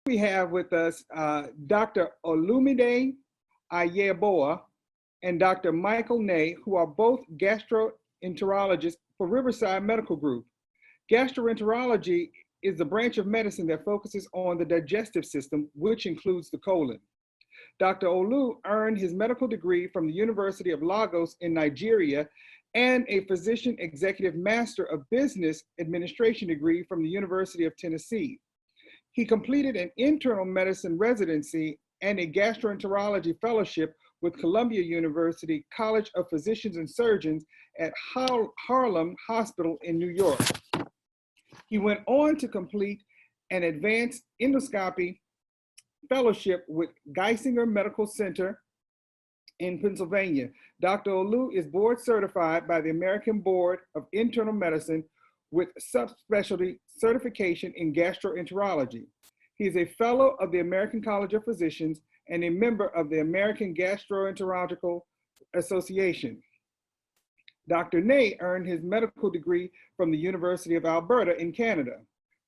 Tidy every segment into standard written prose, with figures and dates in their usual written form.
We have with us Dr. Olumide Ajayeoba and Dr. Michael Ney, who are both gastroenterologists for Riverside Medical Group. Gastroenterology is the branch of medicine that focuses on the digestive system, which includes the colon. Dr. Olu earned his medical degree from the University of Lagos in Nigeria and a physician executive master of business administration degree from the University of Tennessee. He completed an internal medicine residency and a gastroenterology fellowship with Columbia University College of Physicians and Surgeons at Harlem Hospital in New York. He went on to complete an advanced endoscopy fellowship with Geisinger Medical Center in Pennsylvania. Dr. Olu is board certified by the American Board of Internal Medicine with subspecialty certification in gastroenterology. He is a fellow of the American College of Physicians and a member of the American Gastroenterological Association. Dr. Ney earned his medical degree from the University of Alberta in Canada,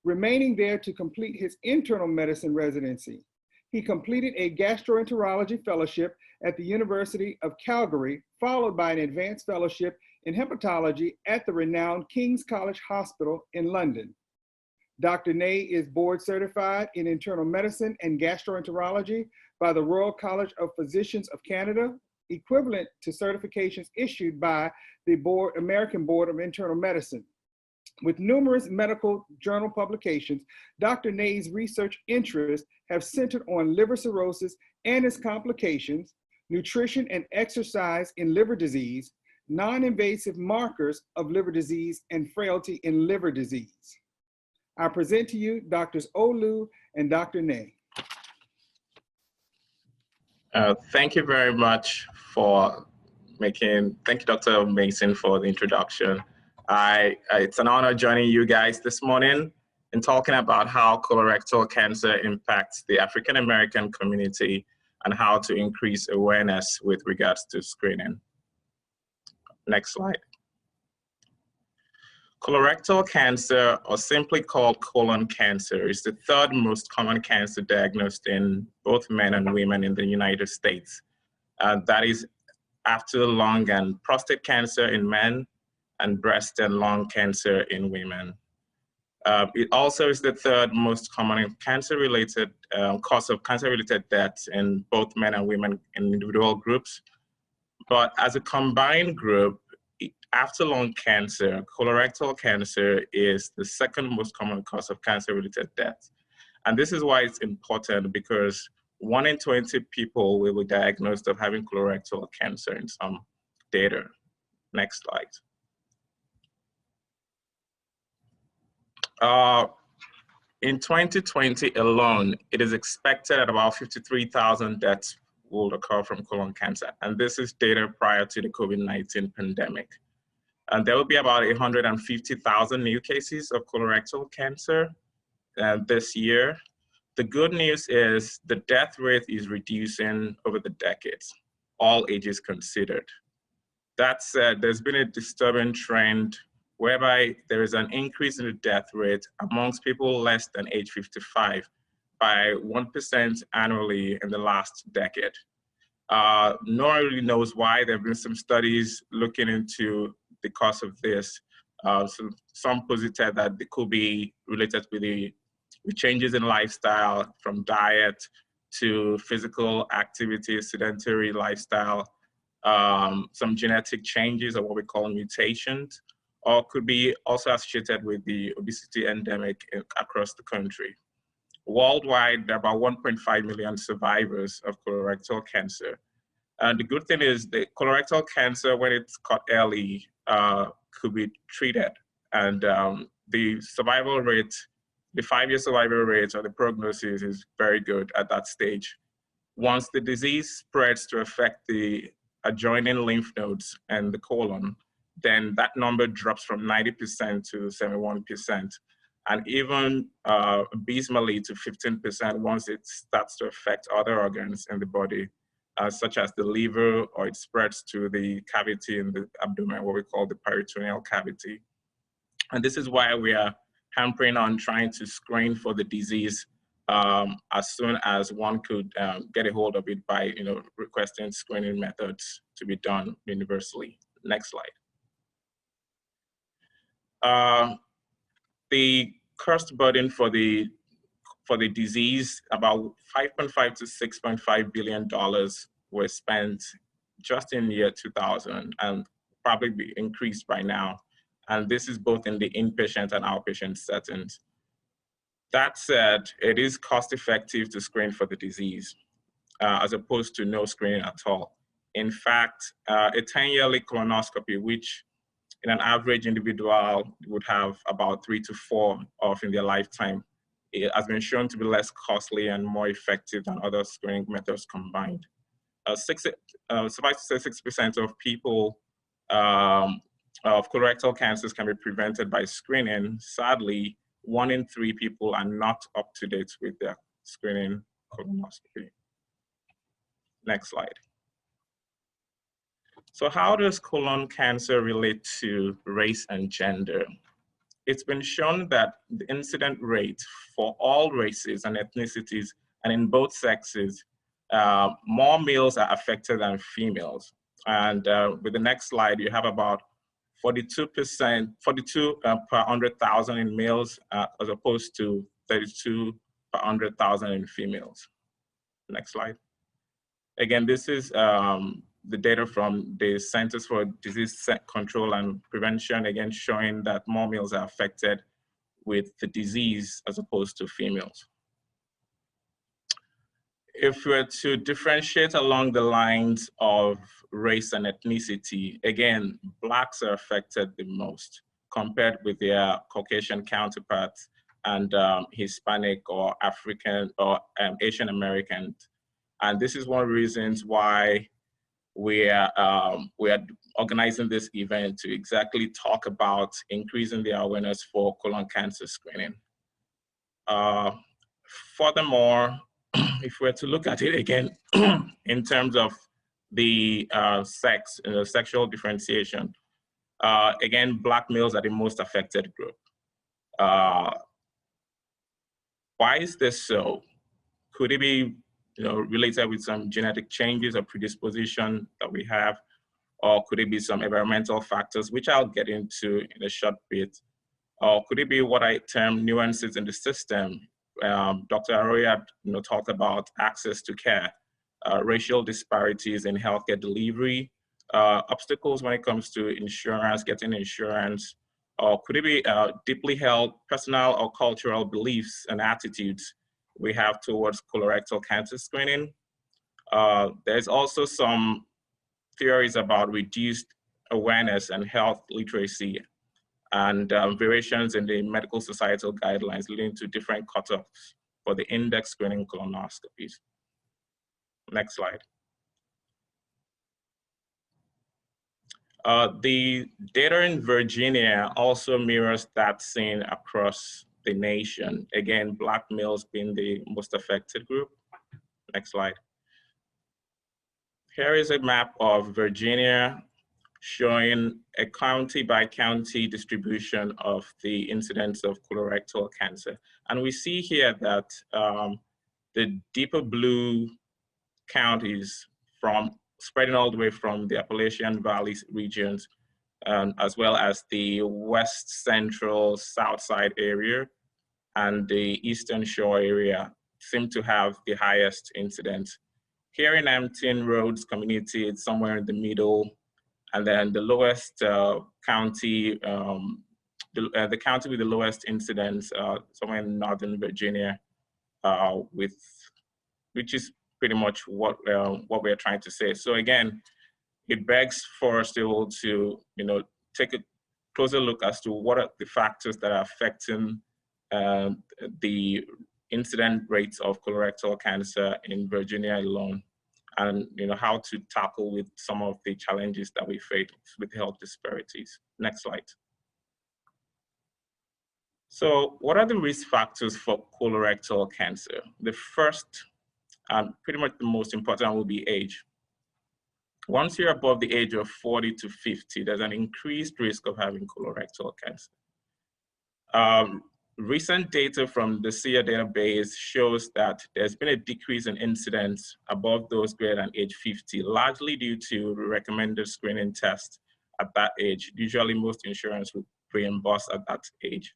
remaining there to complete his internal medicine residency. He completed a gastroenterology fellowship at the University of Calgary, followed by an advanced fellowship in hepatology at the renowned King's College Hospital in London. Dr. Ney is board certified in internal medicine and gastroenterology by the Royal College of Physicians of Canada, equivalent to certifications issued by the American Board of Internal Medicine. With numerous medical journal publications, Dr. Ney's research interests have centered on liver cirrhosis and its complications, nutrition and exercise in liver disease, non-invasive markers of liver disease, and frailty in liver disease. I present to you Drs. Olu and Dr. Ney. Thank you very much for thank you, Dr. Mason, for the introduction. It's an honor joining you guys this morning and talking about how colorectal cancer impacts the African American community and how to increase awareness with regards to screening. Next slide. Colorectal cancer, or simply called colon cancer, is the third most common cancer diagnosed in both men and women in the United States. That is after lung and prostate cancer in men and breast and lung cancer in women. It also is the third most common cancer-related cause of cancer-related deaths in both men and women in individual groups. But as a combined group, after lung cancer, colorectal cancer is the second most common cause of cancer-related death. And this is why it's important, because 1 in 20 people will be diagnosed of having colorectal cancer in some data. Next slide. In 2020 alone, it is expected that about 53,000 deaths will occur from colon cancer. And this is data prior to the COVID-19 pandemic. And there will be about 150,000 new cases of colorectal cancer this year. The good news is the death rate is reducing over the decades, all ages considered. That said, there's been a disturbing trend whereby there is an increase in the death rate amongst people less than age 55 by 1% annually in the last decade. No one really knows why. There have been some studies looking into the cause of this. So some posited that it could be related with the changes in lifestyle, from diet to physical activity, sedentary lifestyle, some genetic changes or what we call mutations, or could be also associated with the obesity endemic across the country. Worldwide, there are about 1.5 million survivors of colorectal cancer. And the good thing is the colorectal cancer, when it's caught early, could be treated. And the survival rate, the 5-year survival rate or the prognosis is very good at that stage. Once the disease spreads to affect the adjoining lymph nodes and the colon, then that number drops from 90% to 71%. And even abysmally to 15% once it starts to affect other organs in the body, such as the liver, or it spreads to the cavity in the abdomen, what we call the peritoneal cavity. And this is why we are hampering on trying to screen for the disease as soon as one could get a hold of it by requesting screening methods to be done universally. Next slide. The cost burden for the disease, about $5.5 to $6.5 billion were spent just in the year 2000, and probably be increased by now. And this is both in the inpatient and outpatient settings. That said, it is cost effective to screen for the disease, as opposed to no screening at all. In fact, a 10-yearly colonoscopy, which in an average individual would have about 3 to 4 of in their lifetime, it has been shown to be less costly and more effective than other screening methods combined. Suffice to say, 6% of people of colorectal cancers can be prevented by screening. Sadly, 1 in 3 people are not up to date with their screening colonoscopy. Next slide. So how does colon cancer relate to race and gender? It's been shown that the incident rate for all races and ethnicities, and in both sexes, more males are affected than females. And with the next slide, you have about 42 per 100,000 in males, as opposed to 32 per 100,000 in females. Next slide. Again, this is the data from the Centers for Disease Control and Prevention, again showing that more males are affected with the disease as opposed to females. If we were to differentiate along the lines of race and ethnicity, again, Blacks are affected the most compared with their Caucasian counterparts and Hispanic or African or Asian American. And this is one of the reasons why we are organizing this event to exactly talk about increasing the awareness for colon cancer screening. Furthermore, if we're to look at it again in terms of the sex, sexual differentiation, again, Black males are the most affected group. Why is this so? Could it be related with some genetic changes or predisposition that we have, or could it be some environmental factors, which I'll get into in a short bit, or could it be what I term nuances in the system? Dr. Aroya talked about access to care, racial disparities in healthcare delivery, obstacles when it comes to insurance, getting insurance, or could it be deeply held personal or cultural beliefs and attitudes we have towards colorectal cancer screening? There's also some theories about reduced awareness and health literacy and variations in the medical societal guidelines leading to different cutoffs for the index screening colonoscopies. Next slide. The data in Virginia also mirrors that seen across the nation. Again, Black males being the most affected group. Next slide. Here is a map of Virginia showing a county by county distribution of the incidence of colorectal cancer. And we see here that the deeper blue counties spreading all the way from the Appalachian Valley regions, as well as the West Central South Side area and the Eastern Shore area seem to have the highest incidence. Here in Hampton Roads community, it's somewhere in the middle. And then the lowest county, the county with the lowest incidence, somewhere in Northern Virginia, which is pretty much what we're trying to say. So again, it begs for us to take a closer look as to what are the factors that are affecting the incident rates of colorectal cancer in Virginia alone, and how to tackle with some of the challenges that we face with health disparities. Next slide. So what are the risk factors for colorectal cancer? The first, and pretty much the most important, will be age. Once you're above the age of 40 to 50, there's an increased risk of having colorectal cancer. Recent data from the SEER database shows that there's been a decrease in incidence above those greater than age 50, largely due to recommended screening tests at that age. Usually most insurance will reimburse at that age.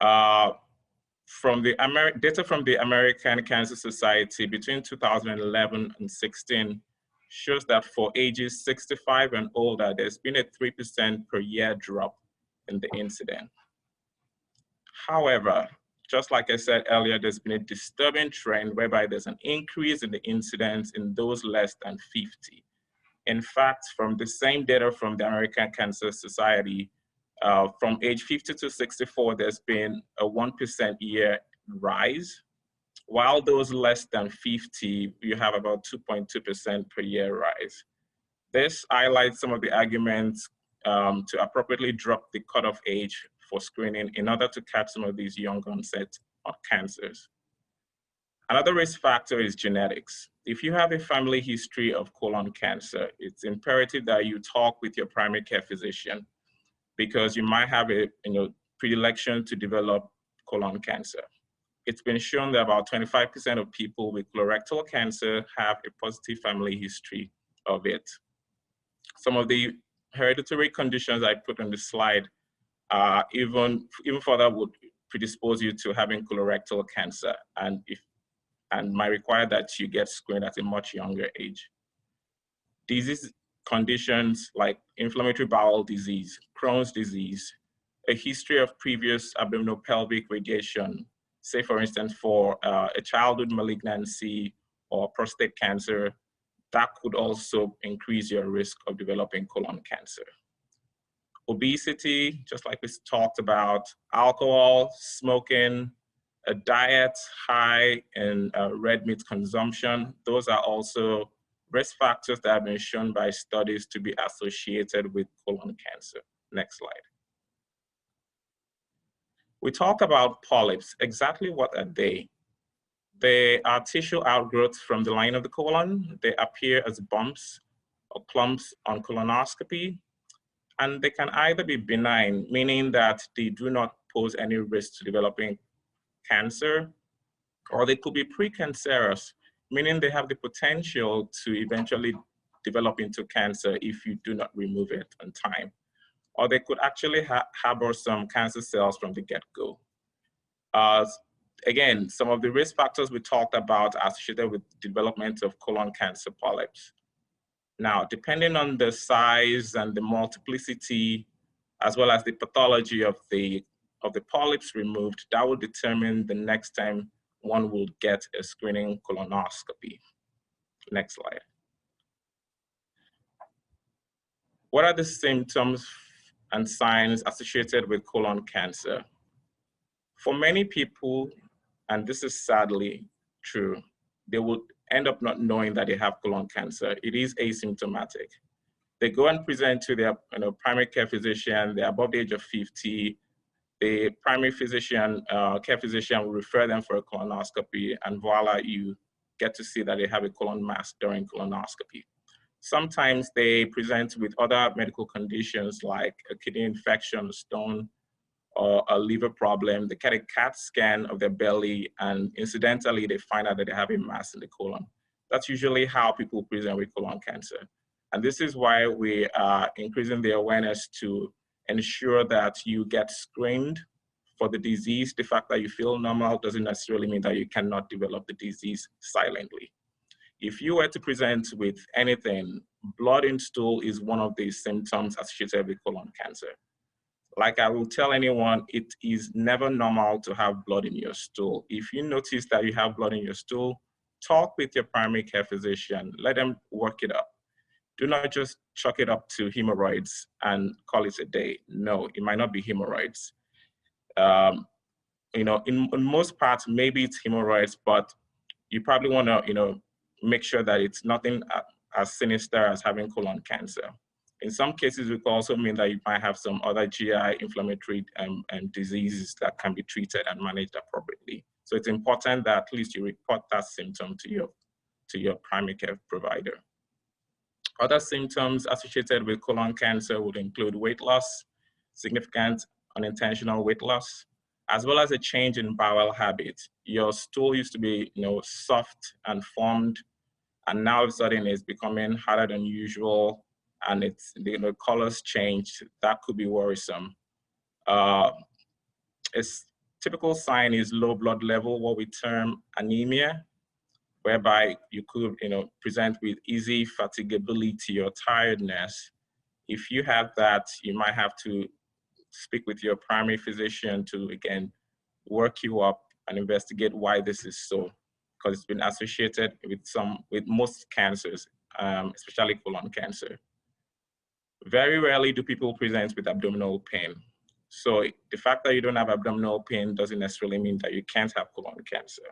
From the data from the American Cancer Society between 2011 and 16 shows that for ages 65 and older, there's been a 3% per year drop in the incidence. However, just like I said earlier, there's been a disturbing trend whereby there's an increase in the incidence in those less than 50. In fact, from the same data from the American Cancer Society, from age 50 to 64, there's been a 1% year rise, while those less than 50, you have about 2.2% per year rise. This highlights some of the arguments to appropriately drop the cutoff age for screening in order to catch some of these young onset of cancers. Another risk factor is genetics. If you have a family history of colon cancer, it's imperative that you talk with your primary care physician because you might have a predilection to develop colon cancer. It's been shown that about 25% of people with colorectal cancer have a positive family history of it. Some of the hereditary conditions I put on the slide even further would predispose you to having colorectal cancer and might require that you get screened at a much younger age. Disease conditions like inflammatory bowel disease, Crohn's disease, a history of previous abdominopelvic radiation, say for instance for a childhood malignancy or prostate cancer, that could also increase your risk of developing colon cancer. Obesity, just like we talked about, alcohol, smoking, a diet high in red meat consumption, those are also risk factors that have been shown by studies to be associated with colon cancer. Next slide. We talk about polyps. Exactly what are they? They are tissue outgrowths from the line of the colon. They appear as bumps or clumps on colonoscopy. And they can either be benign, meaning that they do not pose any risk to developing cancer, or they could be precancerous, meaning they have the potential to eventually develop into cancer if you do not remove it on time. Or they could actually harbor some cancer cells from the get-go. Again, some of the risk factors we talked about are associated with development of colon cancer polyps. Now, depending on the size and the multiplicity, as well as the pathology of the polyps removed, that will determine the next time one will get a screening colonoscopy. Next slide. What are the symptoms and signs associated with colon cancer? For many people, and this is sadly true, they would end up not knowing that they have colon cancer. It is asymptomatic. They go and present to their primary care physician, they're above the age of 50, the primary physician, care physician will refer them for a colonoscopy, and voila, you get to see that they have a colon mass during colonoscopy. Sometimes they present with other medical conditions like a kidney infection, a stone, or a liver problem. They get a CAT scan of their belly, and incidentally, they find out that they have a mass in the colon. That's usually how people present with colon cancer. And this is why we are increasing the awareness to ensure that you get screened for the disease. The fact that you feel normal doesn't necessarily mean that you cannot develop the disease silently. If you were to present with anything, blood in stool is one of the symptoms associated with colon cancer. Like I will tell anyone, it is never normal to have blood in your stool. If you notice that you have blood in your stool, talk with your primary care physician, let them work it up. Do not just chalk it up to hemorrhoids and call it a day. No, it might not be hemorrhoids. In most parts, maybe it's hemorrhoids, but you probably want to, make sure that it's nothing as sinister as having colon cancer. In some cases, it could also mean that you might have some other GI inflammatory and diseases that can be treated and managed appropriately. So it's important that at least you report that symptom to your primary care provider. Other symptoms associated with colon cancer would include weight loss, significant unintentional weight loss, as well as a change in bowel habit. Your stool used to be, soft and formed, and now all of a sudden it's becoming harder than usual, and the colors change. That could be worrisome. A typical sign is low blood level, what we term anemia, whereby you could, present with easy fatigability or tiredness. If you have that, you might have to speak with your primary physician to, again, work you up and investigate why this is so, because it's been associated with most cancers, especially colon cancer. Very rarely do people present with abdominal pain. So the fact that you don't have abdominal pain doesn't necessarily mean that you can't have colon cancer.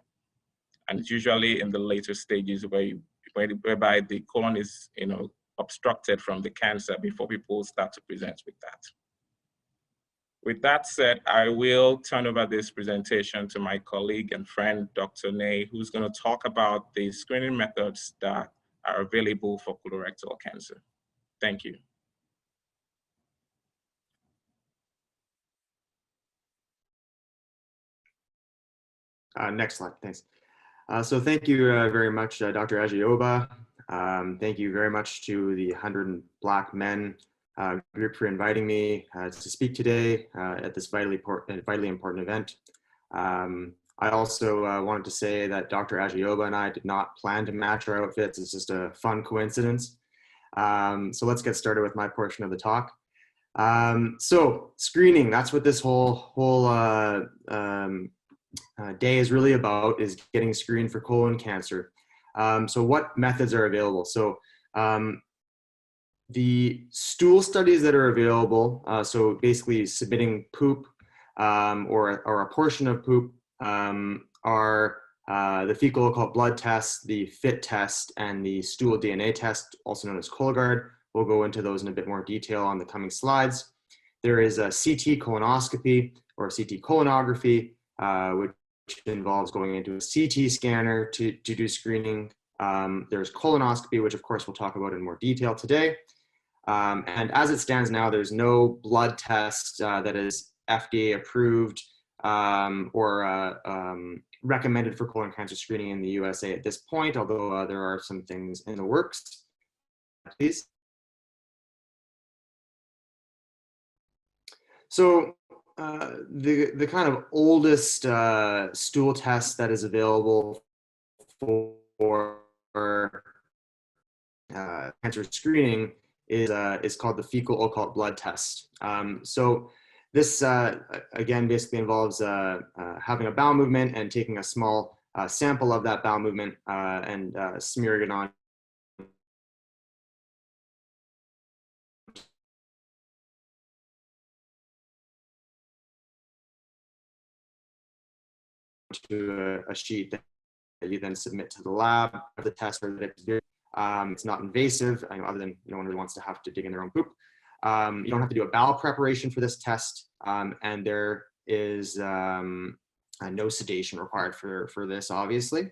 And it's usually in the later stages whereby the colon is, obstructed from the cancer before people start to present with that. With that said, I will turn over this presentation to my colleague and friend, Dr. Ney, who's going to talk about the screening methods that are available for colorectal cancer. Thank you. Next slide, thanks. So thank you very much, Dr. Ajayeoba. Thank you very much to the 100 Black Men group for inviting me to speak today at this vitally important event. I also wanted to say that Dr. Ajayeoba and I did not plan to match our outfits. It's just a fun coincidence. So let's get started with my portion of the talk. So screening, that's what this whole day is really about, is getting screened for colon cancer. So what methods are available? So the stool studies that are available, so basically submitting poop or a portion of poop, are the fecal occult blood test, the FIT test, and the stool DNA test, also known as Cologuard. We'll go into those in a bit more detail on the coming slides. There is a CT colonoscopy or CT colonography, which involves going into a CT scanner to do screening. There's colonoscopy, which of course we'll talk about in more detail today. And as it stands now, there's no blood test that is FDA approved or recommended for colon cancer screening in the USA at this point, although there are some things in the works. Please. So the kind of oldest stool test that is available for cancer screening is called the fecal occult blood test. So this, again, basically involves having a bowel movement and taking a small sample of that bowel movement and smearing it on to a sheet that you then submit to the lab. The test that it's not invasive, other than no one really wants to have to dig in their own poop. You don't have to do a bowel preparation for this test, and there is no sedation required for this, obviously.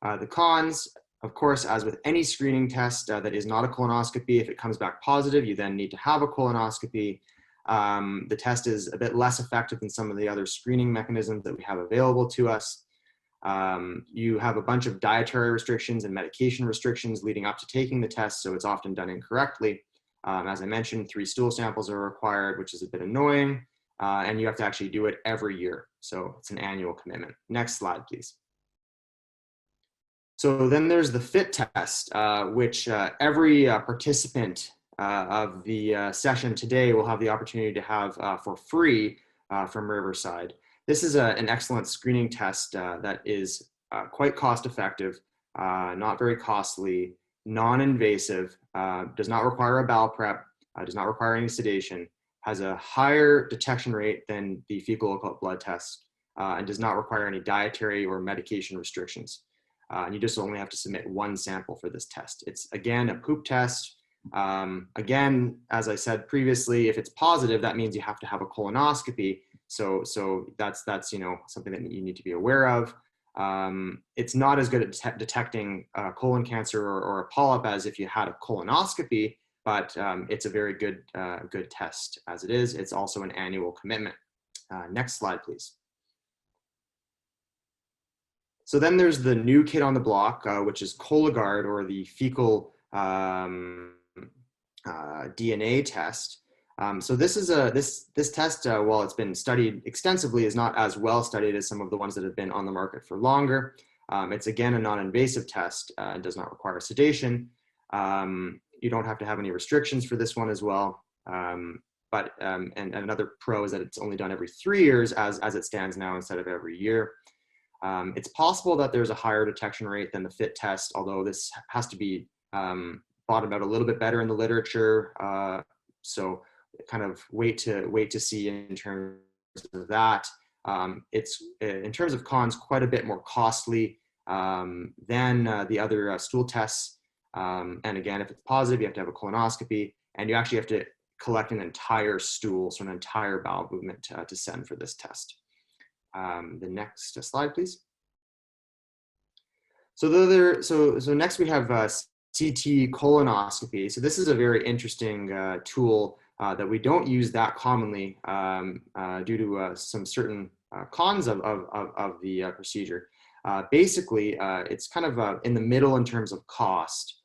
The cons, of course, as with any screening test that is not a colonoscopy, if it comes back positive, you then need to have a colonoscopy. The test is a bit less effective than some of the other screening mechanisms that we have available to us. You have a bunch of dietary restrictions and medication restrictions leading up to taking the test, so it's often done incorrectly. As I mentioned, 3 stool samples are required, which is a bit annoying, and you have to actually do it every year, so it's an annual commitment. Next slide, please. So then there's the FIT test, which every participant of the session today will have the opportunity to have for free from Riverside. This is an excellent screening test that is quite cost effective, not very costly, non-invasive, does not require a bowel prep, does not require any sedation, has a higher detection rate than the fecal occult blood test, and does not require any dietary or medication restrictions. And you just only have to submit 1 sample for this test. It's, again, a poop test. Again, as I said previously, if it's positive, that means you have to have a colonoscopy. So that's something that you need to be aware of. It's not as good at detecting colon cancer or a polyp as if you had a colonoscopy, but it's a very good test as it is. It's also an annual commitment. Next slide, please. So then there's the new kid on the block, which is Cologuard, or the fecal DNA test. So this is this test, while it's been studied extensively, is not as well studied as some of the ones that have been on the market for longer. It's again a non-invasive test and does not require sedation. You don't have to have any restrictions for this one as well. And another pro is that it's only done every 3 years as it stands now, instead of every year. It's possible that there's a higher detection rate than the FIT test, although this has to be bottomed out a little bit better in the literature. So kind of wait to see in terms of that. It's in terms of cons quite a bit more costly than the other stool tests. And again, if it's positive, you have to have a colonoscopy, and you actually have to collect an entire stool, so an entire bowel movement to send for this test. The next slide, please. So next we have CT colonoscopy. So this is a very interesting tool that we don't use that commonly due to some certain cons of the procedure. Basically, it's kind of in the middle in terms of cost.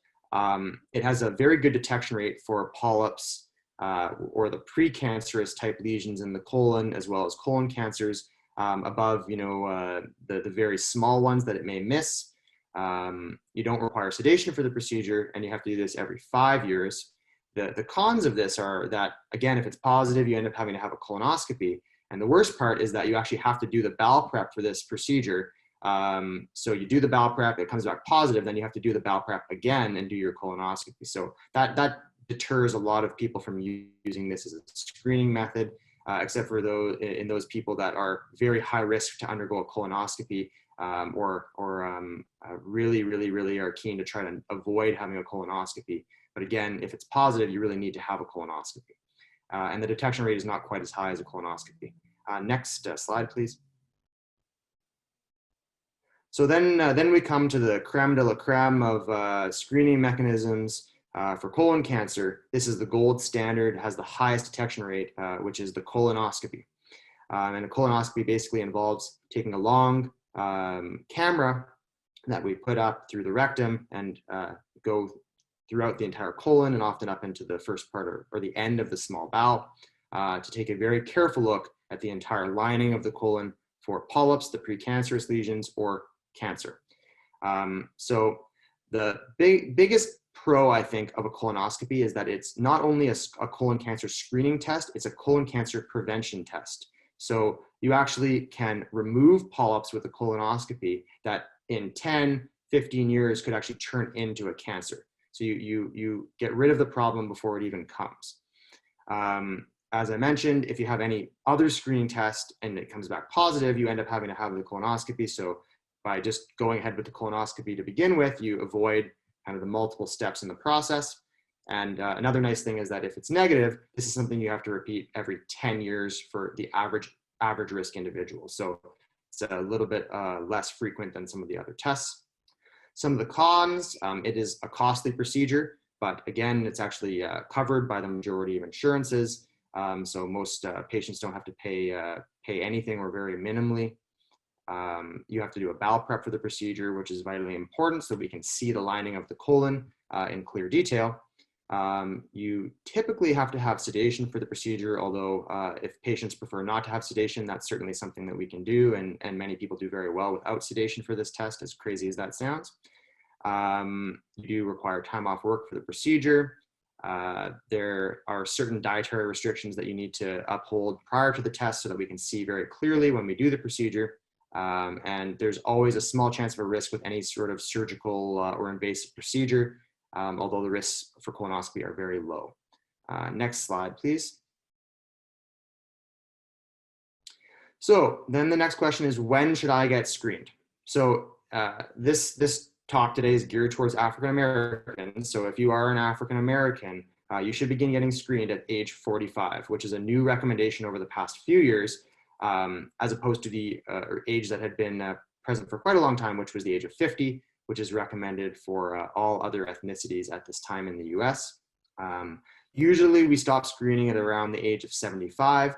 It has a very good detection rate for polyps or the precancerous type lesions in the colon, as well as colon cancers, above the very small ones that it may miss. You don't require sedation for the procedure, and you have to do this every 5 years. The cons of this are that, again, if it's positive, you end up having to have a colonoscopy. And the worst part is that you actually have to do the bowel prep for this procedure. So you do the bowel prep, it comes back positive, then you have to do the bowel prep again and do your colonoscopy. So that deters a lot of people from using this as a screening method, except for those people that are very high risk to undergo a colonoscopy, or really are keen to try to avoid having a colonoscopy. But again, if it's positive, you really need to have a colonoscopy. And the detection rate is not quite as high as a colonoscopy. Next slide, please. So then we come to the creme de la creme of screening mechanisms for colon cancer. This is the gold standard, has the highest detection rate, which is the colonoscopy. And a colonoscopy basically involves taking a long camera that we put up through the rectum and go throughout the entire colon and often up into the first part or the end of the small bowel to take a very careful look at the entire lining of the colon for polyps, the precancerous lesions, or cancer. So the biggest pro, I think, of a colonoscopy is that it's not only a colon cancer screening test, it's a colon cancer prevention test. So you actually can remove polyps with a colonoscopy that in 10, 15 years could actually turn into a cancer. So you get rid of the problem before it even comes. As I mentioned, if you have any other screening test and it comes back positive, you end up having to have the colonoscopy. So by just going ahead with the colonoscopy to begin with, you avoid kind of the multiple steps in the process. And another nice thing is that if it's negative, this is something you have to repeat every 10 years for the average risk individual. So it's a little bit less frequent than some of the other tests. Some of the cons, it is a costly procedure, but again, it's actually covered by the majority of insurances. So most patients don't have to pay anything or very minimally. You have to do a bowel prep for the procedure, which is vitally important so we can see the lining of the colon in clear detail. You typically have to have sedation for the procedure, although if patients prefer not to have sedation, that's certainly something that we can do, and many people do very well without sedation for this test, as crazy as that sounds. You do require time off work for the procedure. There are certain dietary restrictions that you need to uphold prior to the test so that we can see very clearly when we do the procedure. And there's always a small chance of a risk with any sort of surgical or invasive procedure, although the risks for colonoscopy are very low. Next slide, please. So then the next question is, when should I get screened? So this talk today is geared towards African Americans. So if you are an African American, you should begin getting screened at age 45, which is a new recommendation over the past few years, as opposed to the age that had been present for quite a long time, which was the age of 50, which is recommended for all other ethnicities at this time in the US. Usually we stop screening at around the age of 75.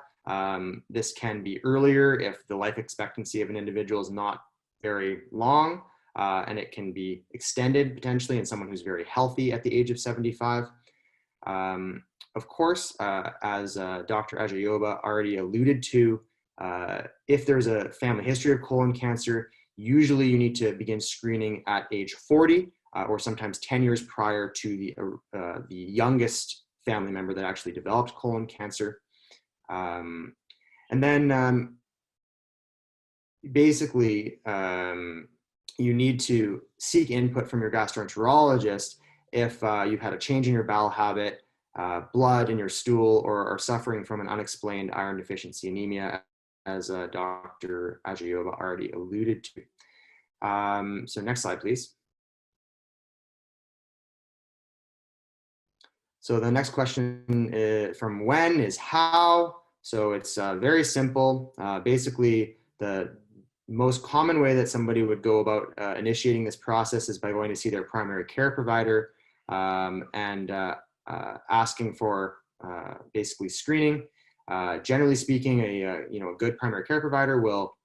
This can be earlier if the life expectancy of an individual is not very long, and it can be extended potentially in someone who's very healthy at the age of 75. Of course, as Dr. Ajayeoba already alluded to, if there's a family history of colon cancer, usually you need to begin screening at age 40 or sometimes 10 years prior to the youngest family member that actually developed colon cancer. And then basically, you need to seek input from your gastroenterologist if you've had a change in your bowel habit, blood in your stool, or are suffering from an unexplained iron deficiency anemia, as Dr. Ajayeoba already alluded to. So next slide, please. So the next question from Wen is how. So it's very simple. Basically, the most common way that somebody would go about initiating this process is by going to see their primary care provider and asking for basically screening. Generally speaking, a good primary care provider will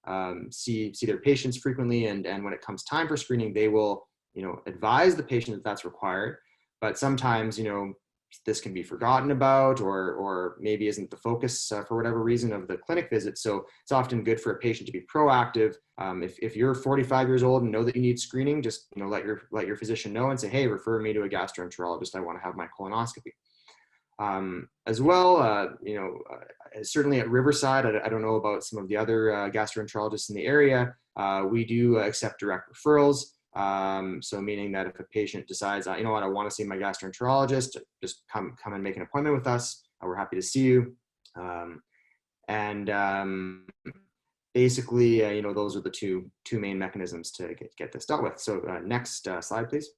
see their patients frequently, and when it comes time for screening, they will advise the patient that that's required. But sometimes this can be forgotten about, or maybe isn't the focus for whatever reason of the clinic visit. So it's often good for a patient to be proactive. If you're 45 years old and know that you need screening, just let your physician know and say, hey, refer me to a gastroenterologist. I want to have my colonoscopy. As well, certainly at Riverside, I don't know about some of the other gastroenterologists in the area, we do accept direct referrals. So meaning that if a patient decides, I want to see my gastroenterologist, just come and make an appointment with us. We're happy to see you. Basically, those are the two main mechanisms to get this dealt with. So next slide, please.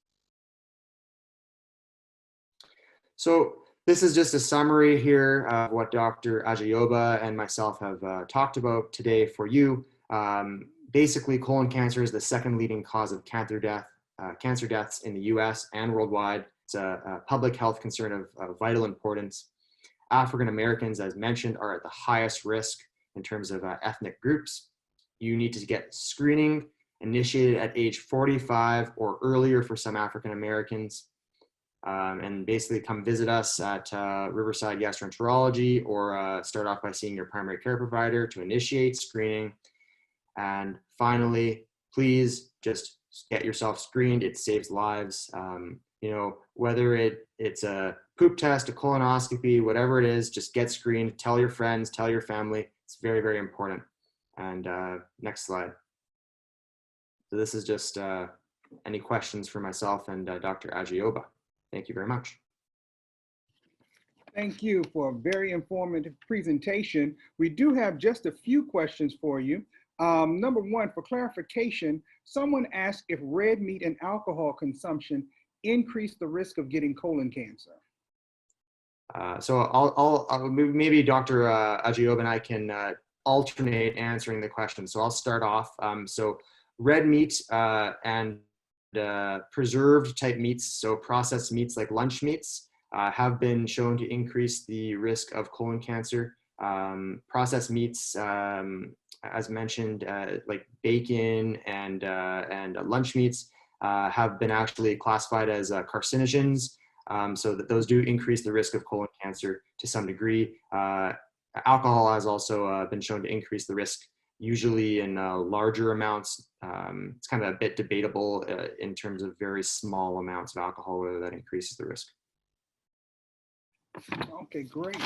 So this is just a summary here of what Dr. Ajayeoba and myself have talked about today for you. Basically, colon cancer is the second leading cause of cancer deaths in the US and worldwide. It's a public health concern of vital importance. African Americans, as mentioned, are at the highest risk in terms of ethnic groups. You need to get screening initiated at age 45 or earlier for some African Americans. And basically come visit us at Riverside Gastroenterology, or start off by seeing your primary care provider to initiate screening. And finally, please just get yourself screened. It saves lives. Whether it's a poop test, a colonoscopy, whatever it is, just get screened. Tell your friends, tell your family. It's very, very important. And next slide. So this is just any questions for myself and Dr. Ajayeoba. Thank you very much. Thank you for a very informative presentation. We do have just a few questions for you. Number one, for clarification, someone asked if red meat and alcohol consumption increase the risk of getting colon cancer. So I'll maybe Dr. Ajayeoba and I can alternate answering the question. So I'll start off. So red meat and preserved type meats, so processed meats like lunch meats, have been shown to increase the risk of colon cancer. Processed meats, as mentioned, like bacon and lunch meats, have been actually classified as carcinogens, so that those do increase the risk of colon cancer to some degree. Alcohol has also been shown to increase the risk, usually in larger amounts. It's kind of a bit debatable in terms of very small amounts of alcohol, whether that increases the risk. Okay, great.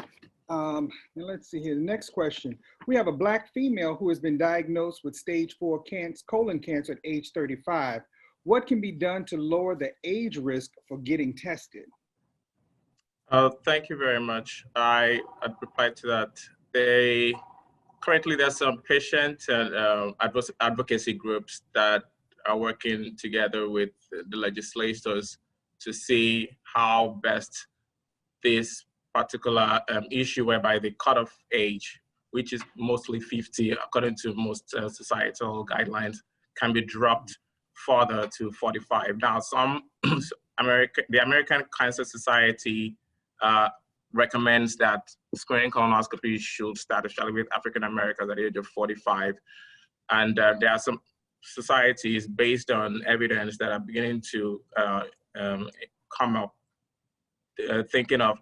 And let's see here, the next question. We have a Black female who has been diagnosed with stage 4 colon cancer at age 35. What can be done to lower the age risk for getting tested? Thank you very much. I'd reply to that. Currently, there's some patient and advocacy groups that are working together with the legislators to see how best this particular issue, whereby the cutoff age, which is mostly 50, according to most societal guidelines, can be dropped further to 45. Now, the American Cancer Society recommends that screening colonoscopy should start, especially with African Americans, at the age of 45. And there are some societies based on evidence that are beginning to come up, thinking of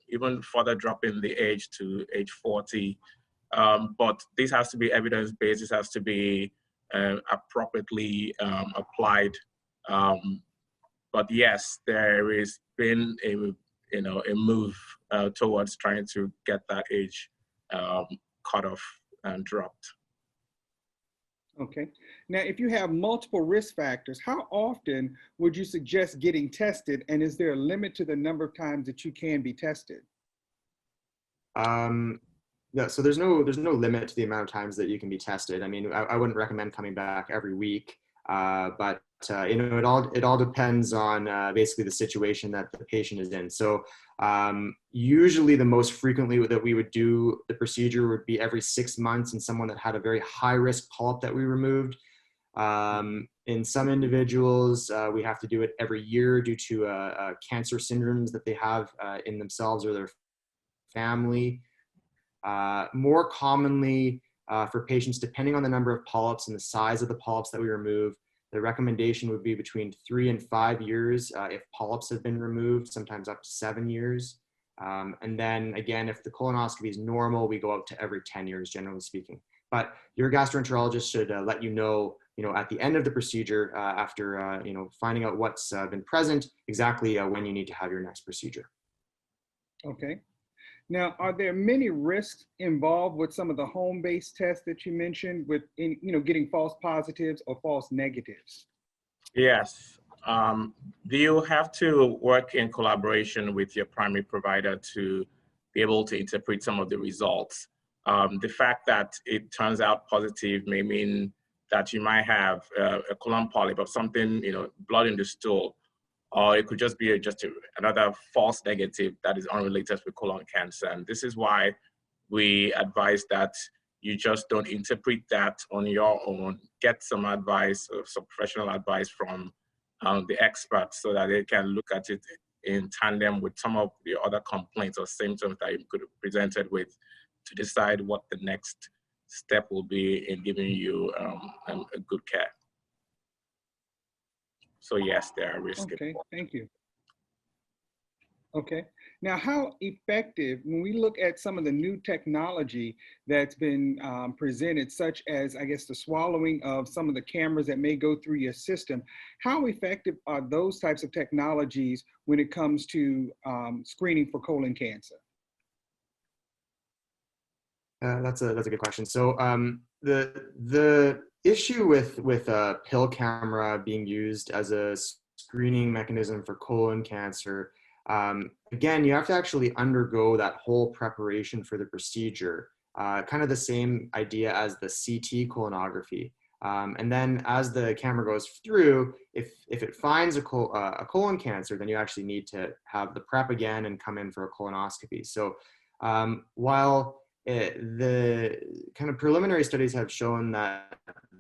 even further dropping the age to age 40. But this has to be evidence-based. This has to be appropriately applied. But yes, there has been a move towards trying to get that age cut off and dropped. Okay. Now, if you have multiple risk factors, how often would you suggest getting tested? And is there a limit to the number of times that you can be tested? Yeah, so there's no limit to the amount of times that you can be tested. I mean, I wouldn't recommend coming back every week, but it all depends on basically the situation that the patient is in. So usually the most frequently that we would do the procedure would be every 6 months in someone that had a very high risk polyp that we removed. In some individuals, we have to do it every year due to cancer syndromes that they have in themselves or their family. More commonly for patients, depending on the number of polyps and the size of the polyps that we remove, the recommendation would be between 3 and 5 years if polyps have been removed, sometimes up to 7 years. And then again, if the colonoscopy is normal, we go out to every 10 years, generally speaking. But your gastroenterologist should let you know, at the end of the procedure, after finding out what's been present, exactly when you need to have your next procedure. Okay. Now, are there many risks involved with some of the home-based tests that you mentioned with, getting false positives or false negatives? Yes. You have to work in collaboration with your primary provider to be able to interpret some of the results. The fact that it turns out positive may mean that you might have a colon polyp or something, blood in the stool, or it could just be another false negative that is unrelated with colon cancer. And this is why we advise that you just don't interpret that on your own. Get some advice, some professional advice from the experts so that they can look at it in tandem with some of the other complaints or symptoms that you could have presented with to decide what the next step will be in giving you a good care. So yes, there are risks. Okay, thank you. Okay, now how effective, when we look at some of the new technology that's been presented, such as, I guess, the swallowing of some of the cameras that may go through your system, how effective are those types of technologies when it comes to screening for colon cancer? That's a good question. So the issue with a pill camera being used as a screening mechanism for colon cancer, again, you have to actually undergo that whole preparation for the procedure, kind of the same idea as the CT colonography. And then as the camera goes through, if it finds a colon cancer, then you actually need to have the prep again and come in for a colonoscopy. So while the kind of preliminary studies have shown that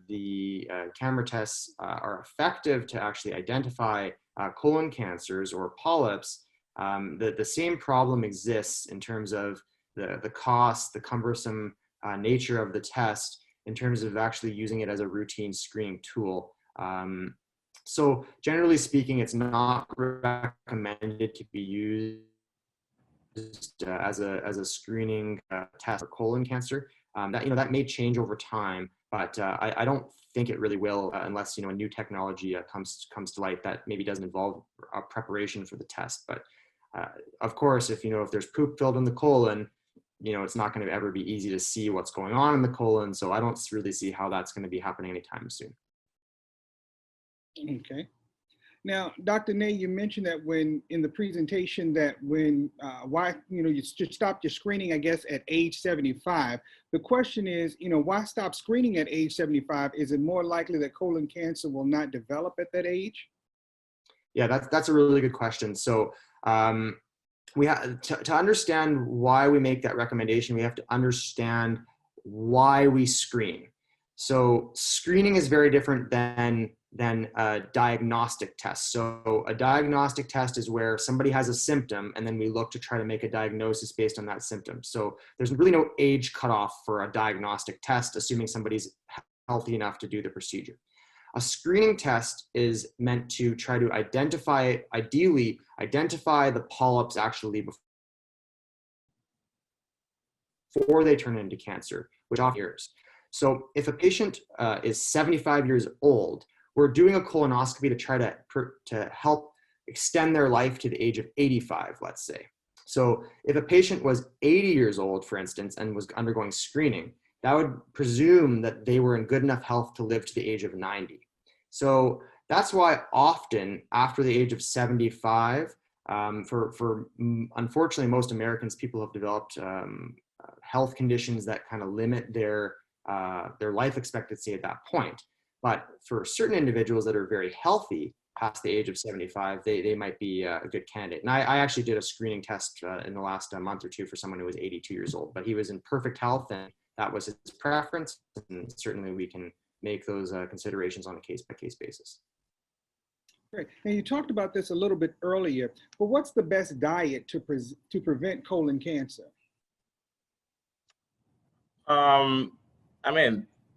the camera tests are effective to actually identify colon cancers or polyps, the same problem exists in terms of the cost, the cumbersome nature of the test in terms of actually using it as a routine screening tool. So generally speaking, it's not recommended to be used as a screening test for colon cancer. That may change over time, but I don't think it really will unless a new technology comes to light that maybe doesn't involve a preparation for the test. But of course, if there's poop filled in the colon, it's not going to ever be easy to see what's going on in the colon. So I don't really see how that's going to be happening anytime soon. Okay. Now, Dr. Ney, you mentioned that in the presentation that why you stopped your screening, I guess, at age 75. The question is, why stop screening at age 75? Is it more likely that colon cancer will not develop at that age? Yeah, that's a really good question. So we have to understand why we make that recommendation. We have to understand why we screen. So screening is very different than a diagnostic test. So a diagnostic test is where somebody has a symptom and then we look to try to make a diagnosis based on that symptom. So there's really no age cutoff for a diagnostic test, assuming somebody's healthy enough to do the procedure. A screening test is meant to try to ideally identify the polyps actually before they turn into cancer, which often years. So if a patient is 75 years old, we're doing a colonoscopy to try to help extend their life to the age of 85, let's say. So if a patient was 80 years old, for instance, and was undergoing screening, that would presume that they were in good enough health to live to the age of 90. So that's why often after the age of 75, unfortunately, most Americans, people have developed health conditions that kind of limit their life expectancy at that point. But for certain individuals that are very healthy past the age of 75, they might be a good candidate. And I actually did a screening test in the last month or two for someone who was 82 years old, but he was in perfect health and that was his preference. And certainly we can make those considerations on a case-by-case basis. Great. And you talked about this a little bit earlier, but what's the best diet to prevent colon cancer?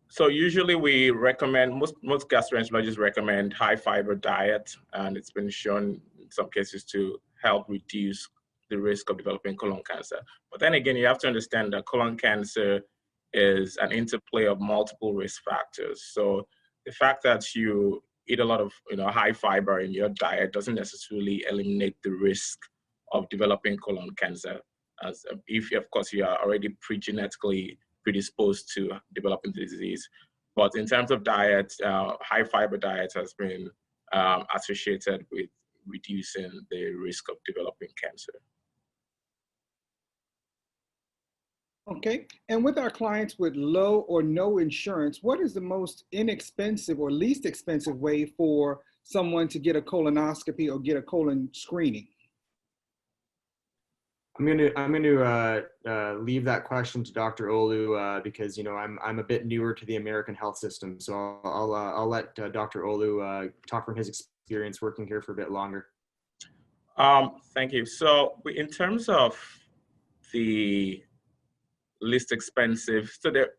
So usually we recommend, most gastroenterologists recommend high fiber diet, and it's been shown in some cases to help reduce the risk of developing colon cancer. But then again, you have to understand that colon cancer is an interplay of multiple risk factors. So the fact that you eat a lot of high fiber in your diet doesn't necessarily eliminate the risk of developing colon cancer, as if of course you are already pre-genetically predisposed to developing the disease. But in terms of diet, high fiber diet has been associated with reducing the risk of developing cancer. Okay, and with our clients with low or no insurance, what is the most inexpensive or least expensive way for someone to get a colonoscopy or get a colon screening? I'm going to leave that question to Dr. Olu because I'm a bit newer to the American health system, so I'll let Dr. Olu talk from his experience working here for a bit longer. Thank you. So in terms of the least expensive, so there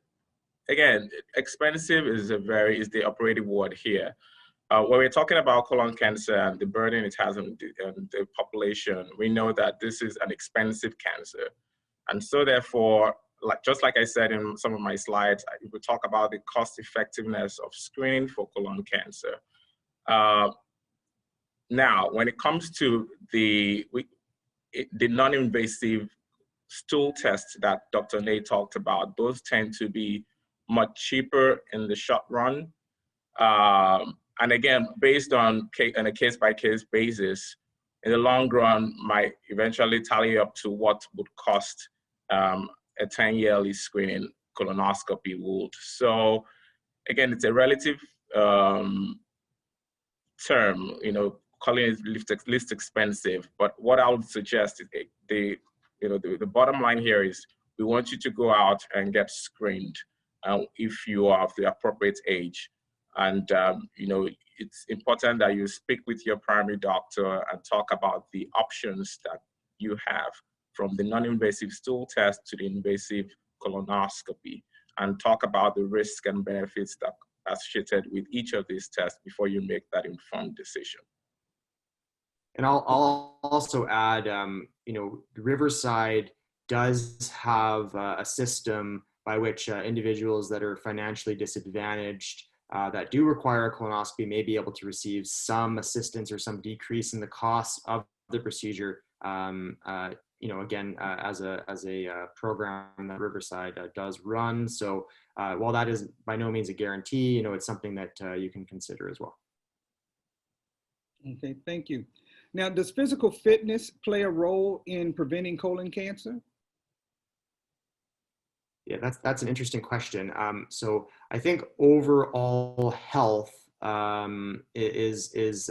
again, expensive is the operative word here. When we're talking about colon cancer and the burden it has on the population, we know that this is an expensive cancer. And so therefore, just like I said in some of my slides, we talk about the cost effectiveness of screening for colon cancer. Now, when it comes to the non-invasive stool tests that Dr. Ney talked about, those tend to be much cheaper in the short run. And again, based on a case-by-case basis, in the long run, might eventually tally up to what would cost a 10-yearly screening colonoscopy would. So again, it's a relative term, calling it least expensive. But what I would suggest is the bottom line here is we want you to go out and get screened if you are of the appropriate age. And, it's important that you speak with your primary doctor and talk about the options that you have, from the non-invasive stool test to the invasive colonoscopy, and talk about the risks and benefits that are associated with each of these tests before you make that informed decision. And I'll also add, Riverside does have a system by which individuals that are financially disadvantaged that do require a colonoscopy may be able to receive some assistance or some decrease in the cost of the procedure. Again, as a program that Riverside does run. So while that is by no means a guarantee, it's something that you can consider as well. Okay, thank you. Now, does physical fitness play a role in preventing colon cancer? Yeah, that's an interesting question. So I think overall health is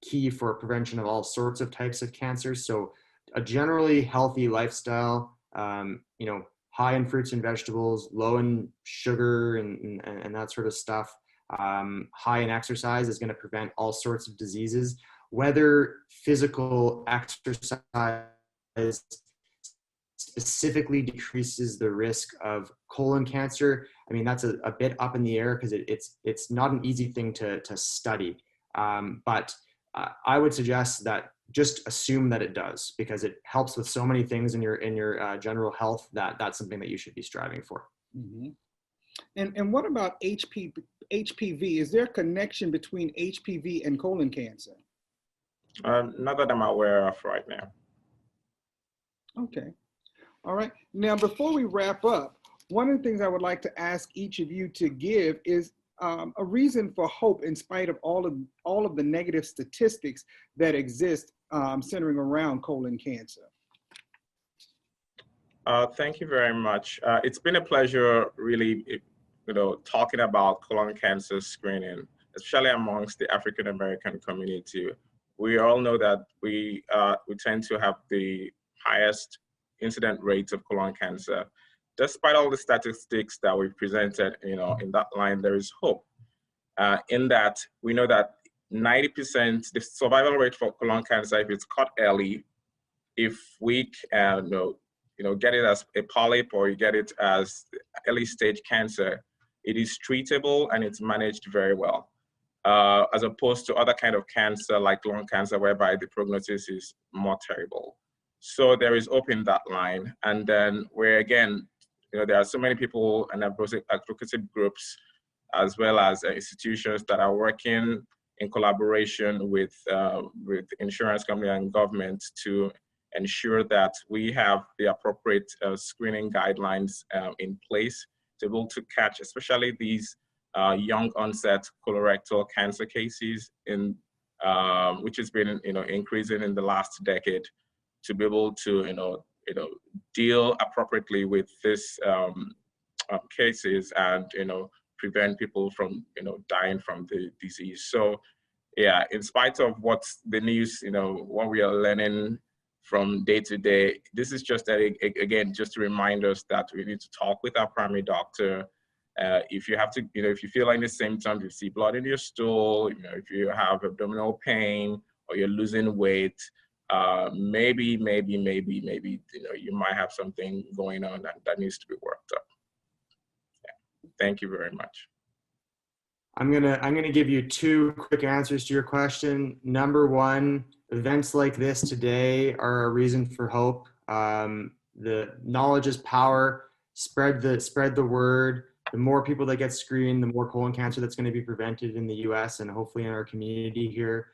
key for prevention of all sorts of types of cancers. So a generally healthy lifestyle, high in fruits and vegetables, low in sugar and that sort of stuff, high in exercise is going to prevent all sorts of diseases. Whether physical exercise specifically decreases the risk of colon cancer. I mean, that's a bit up in the air because it's not an easy thing to study. But I would suggest that just assume that it does, because it helps with so many things in your general health that that's something that you should be striving for. Mm-hmm. And what about HPV? Is there a connection between HPV and colon cancer? Not that I'm aware of right now. Okay. All right. Now, before we wrap up, one of the things I would like to ask each of you to give is a reason for hope in spite of all of the negative statistics that exist centering around colon cancer. Thank you very much. It's been a pleasure really, talking about colon cancer screening, especially amongst the African American community. We all know that we tend to have the highest incident rates of colon cancer. Despite all the statistics that we've presented, in that line, there is hope. In that, we know that 90%, the survival rate for colon cancer, if it's caught early, if we get it as a polyp or you get it as early stage cancer, it is treatable and it's managed very well. As opposed to other kind of cancer like lung cancer, whereby the prognosis is more terrible. So there is hope in that line. And then where again, there are so many people and advocacy groups, as well as institutions that are working in collaboration with insurance company and government to ensure that we have the appropriate screening guidelines in place to be able to catch, especially these young onset colorectal cancer cases, which has been increasing in the last decade, to be able to deal appropriately with these cases and prevent people from dying from the disease. So yeah, in spite of what the news what we are learning from day to day, this is just again just to remind us that we need to talk with our primary doctor. If you have to, if you feel any symptoms, you see blood in your stool, if you have abdominal pain or you're losing weight, maybe you might have something going on that needs to be worked up. Yeah. Thank you very much. I'm gonna give you two quick answers to your question. Number one, events like this today are a reason for hope. The knowledge is power. Spread the word. The more people that get screened, the more colon cancer that's going to be prevented in the U.S. and hopefully in our community here.